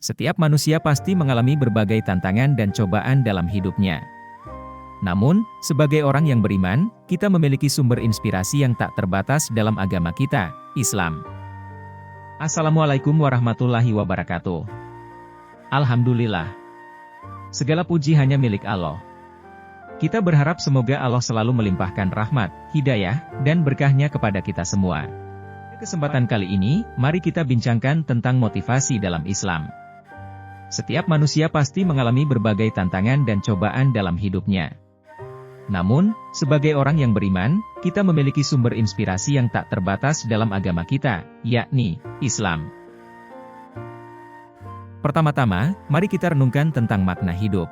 Setiap manusia pasti mengalami berbagai tantangan dan cobaan dalam hidupnya. Namun, sebagai orang yang beriman, kita memiliki sumber inspirasi yang tak terbatas dalam agama kita, Islam. Assalamualaikum warahmatullahi wabarakatuh. Alhamdulillah. Segala puji hanya milik Allah. Kita berharap semoga Allah selalu melimpahkan rahmat, hidayah, dan berkahnya kepada kita semua. Pada kesempatan kali ini, mari kita bincangkan tentang motivasi dalam Islam. Setiap manusia pasti mengalami berbagai tantangan dan cobaan dalam hidupnya. Namun, sebagai orang yang beriman, kita memiliki sumber inspirasi yang tak terbatas dalam agama kita, yakni Islam. Pertama-tama, mari kita renungkan tentang makna hidup.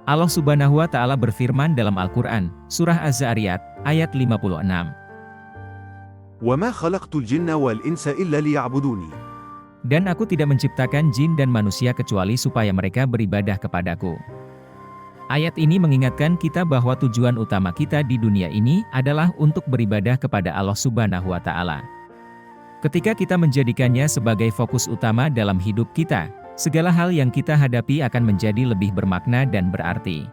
Allah Subhanahu wa Ta'ala berfirman dalam Al-Quran, Surah Az-Zariyat, ayat 56. وَمَا خَلَقْتُ الْجِنَّ وَالْإِنسَ إِلَّا لِيَعْبُدُونِ. Dan aku tidak menciptakan jin dan manusia kecuali supaya mereka beribadah kepadaku. Ayat ini mengingatkan kita bahwa tujuan utama kita di dunia ini adalah untuk beribadah kepada Allah Subhanahu wa Ta'ala. Ketika kita menjadikannya sebagai fokus utama dalam hidup kita, segala hal yang kita hadapi akan menjadi lebih bermakna dan berarti.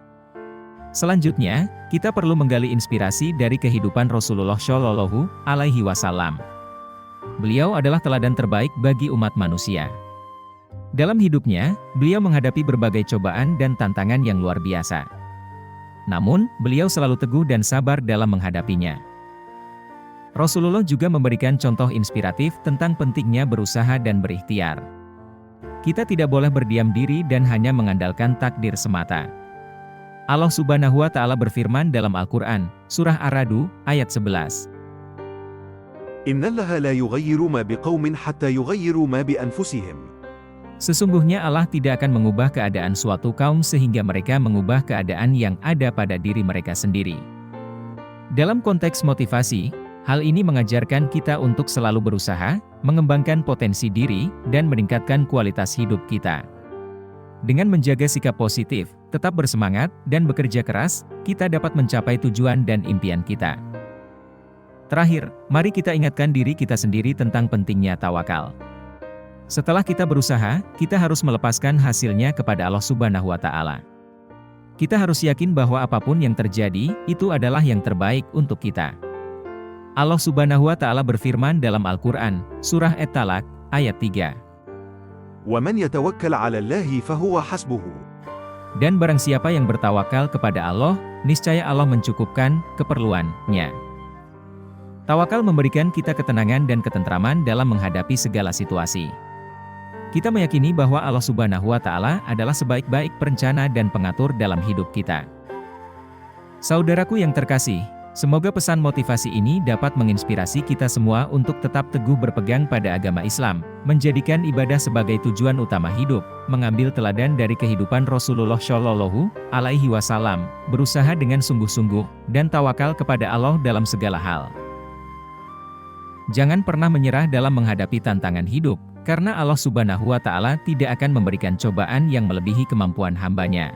Selanjutnya, kita perlu menggali inspirasi dari kehidupan Rasulullah Shallallahu Alaihi Wasallam. Beliau adalah teladan terbaik bagi umat manusia. Dalam hidupnya, beliau menghadapi berbagai cobaan dan tantangan yang luar biasa. Namun, beliau selalu teguh dan sabar dalam menghadapinya. Rasulullah juga memberikan contoh inspiratif tentang pentingnya berusaha dan berikhtiar. Kita tidak boleh berdiam diri dan hanya mengandalkan takdir semata. Allah Subhanahu wa Ta'ala berfirman dalam Al-Quran, Surah Ar-Ra'd, ayat 11. إِنَّ اللَّهَ لَا يُغَيِّرُ مَا بِقَوْمٍ حَتَّى يُغَيِّرُوا مَا بِأَنفُسِهِمْ. Sesungguhnya Allah tidak akan mengubah keadaan suatu kaum sehingga mereka mengubah keadaan yang ada pada diri mereka sendiri. Dalam konteks motivasi, hal ini mengajarkan kita untuk selalu berusaha, mengembangkan potensi diri, dan meningkatkan kualitas hidup kita. Dengan menjaga sikap positif, tetap bersemangat, dan bekerja keras, kita dapat mencapai tujuan dan impian kita. Terakhir, mari kita ingatkan diri kita sendiri tentang pentingnya tawakal. Setelah kita berusaha, kita harus melepaskan hasilnya kepada Allah Subhanahu wa Ta'ala. Kita harus yakin bahwa apapun yang terjadi, itu adalah yang terbaik untuk kita. Allah Subhanahu wa Ta'ala berfirman dalam Al-Quran, Surah At-Talaq, ayat 3. وَمَنْ يَتَوَكَّلْ عَلَى اللَّهِ فَهُوَ حَسْبُهُ. Dan barang siapa yang bertawakal kepada Allah, niscaya Allah mencukupkan keperluannya. Tawakal memberikan kita ketenangan dan ketentraman dalam menghadapi segala situasi. Kita meyakini bahwa Allah Subhanahu wa Ta'ala adalah sebaik-baik perencana dan pengatur dalam hidup kita. Saudaraku yang terkasih, semoga pesan motivasi ini dapat menginspirasi kita semua untuk tetap teguh berpegang pada agama Islam, menjadikan ibadah sebagai tujuan utama hidup, mengambil teladan dari kehidupan Rasulullah Shallallahu Alaihi Wasallam, berusaha dengan sungguh-sungguh, dan tawakal kepada Allah dalam segala hal. Jangan pernah menyerah dalam menghadapi tantangan hidup, karena Allah Subhanahu wa Ta'ala tidak akan memberikan cobaan yang melebihi kemampuan hamba-Nya.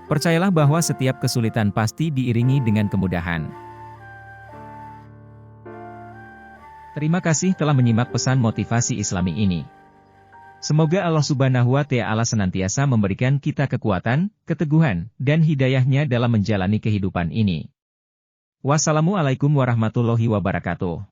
Percayalah bahwa setiap kesulitan pasti diiringi dengan kemudahan. Terima kasih telah menyimak pesan motivasi Islami ini. Semoga Allah Subhanahu wa Ta'ala senantiasa memberikan kita kekuatan, keteguhan, dan hidayah-Nya dalam menjalani kehidupan ini. Wassalamualaikum warahmatullahi wabarakatuh.